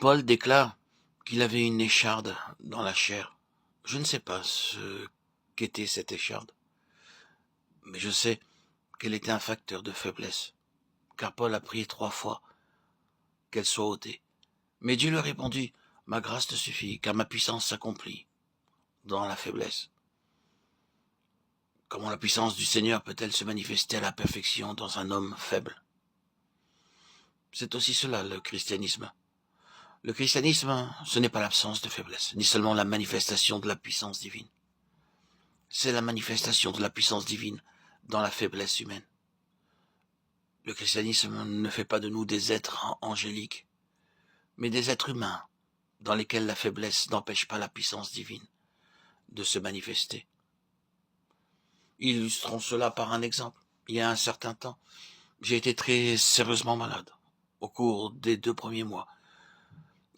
Paul déclare qu'il avait une écharde dans la chair. Je ne sais pas ce qu'était cette écharde, mais je sais qu'elle était un facteur de faiblesse, car Paul a prié 3 fois qu'elle soit ôtée. Mais Dieu lui répondit, « Ma grâce te suffit, car ma puissance s'accomplit dans la faiblesse. » Comment la puissance du Seigneur peut-elle se manifester à la perfection dans un homme faible? C'est aussi cela le christianisme. Le christianisme, ce n'est pas l'absence de faiblesse, ni seulement la manifestation de la puissance divine. C'est la manifestation de la puissance divine dans la faiblesse humaine. Le christianisme ne fait pas de nous des êtres angéliques, mais des êtres humains dans lesquels la faiblesse n'empêche pas la puissance divine de se manifester. Illustrons cela par un exemple. Il y a un certain temps, j'ai été très sérieusement malade. Au cours des 2 premiers mois,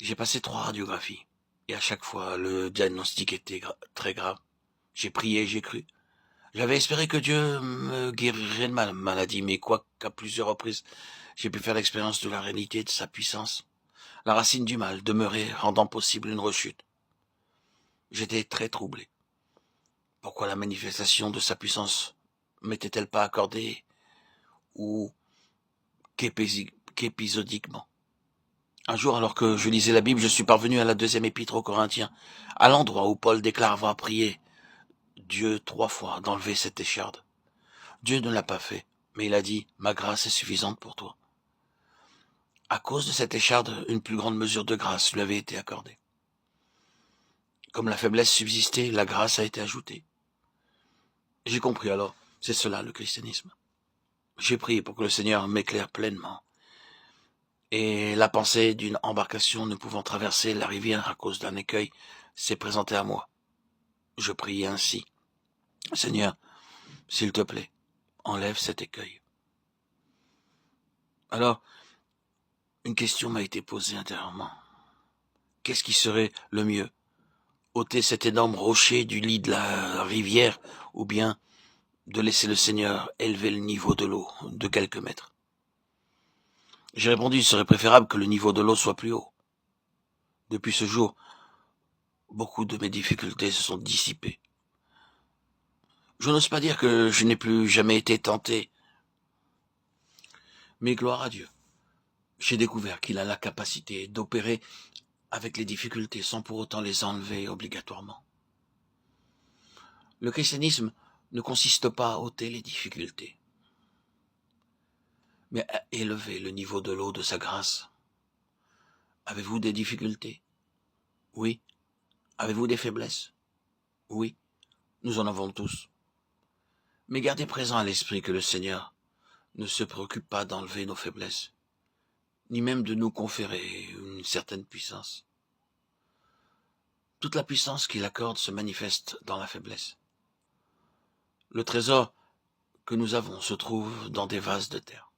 j'ai passé 3 radiographies. Et à chaque fois, le diagnostic était très grave. J'ai prié, j'ai cru. J'avais espéré que Dieu me guérirait de ma maladie, mais quoiqu'à plusieurs reprises, j'ai pu faire l'expérience de la réalité de sa puissance. La racine du mal demeurait, rendant possible une rechute. J'étais très troublé. Pourquoi la manifestation de sa puissance m'était-elle pas accordée ou qu'épisodiquement? Un jour, alors que je lisais la Bible, je suis parvenu à la 2e épître aux Corinthiens, à l'endroit où Paul déclare avoir prié Dieu 3 fois d'enlever cette écharde. Dieu ne l'a pas fait, mais il a dit, « Ma grâce est suffisante pour toi. » À cause de cette écharde, une plus grande mesure de grâce lui avait été accordée. Comme la faiblesse subsistait, la grâce a été ajoutée. J'ai compris alors, c'est cela le christianisme. J'ai prié pour que le Seigneur m'éclaire pleinement. Et la pensée d'une embarcation ne pouvant traverser la rivière à cause d'un écueil s'est présentée à moi. Je priais ainsi, « Seigneur, s'il te plaît, enlève cet écueil. » Alors, une question m'a été posée intérieurement. Qu'est-ce qui serait le mieux? Ôter cet énorme rocher du lit de la rivière ou bien de laisser le Seigneur élever le niveau de l'eau de quelques mètres? J'ai répondu, il serait préférable que le niveau de l'eau soit plus haut. Depuis ce jour, beaucoup de mes difficultés se sont dissipées. Je n'ose pas dire que je n'ai plus jamais été tenté, mais gloire à Dieu. J'ai découvert qu'il a la capacité d'opérer avec les difficultés sans pour autant les enlever obligatoirement. Le christianisme ne consiste pas à ôter les difficultés, mais à élever le niveau de l'eau de sa grâce. Avez-vous des difficultés? Oui. Avez-vous des faiblesses? Oui. Nous en avons tous. Mais gardez présent à l'esprit que le Seigneur ne se préoccupe pas d'enlever nos faiblesses, ni même de nous conférer une certaine puissance. Toute la puissance qu'il accorde se manifeste dans la faiblesse. Le trésor que nous avons se trouve dans des vases de terre.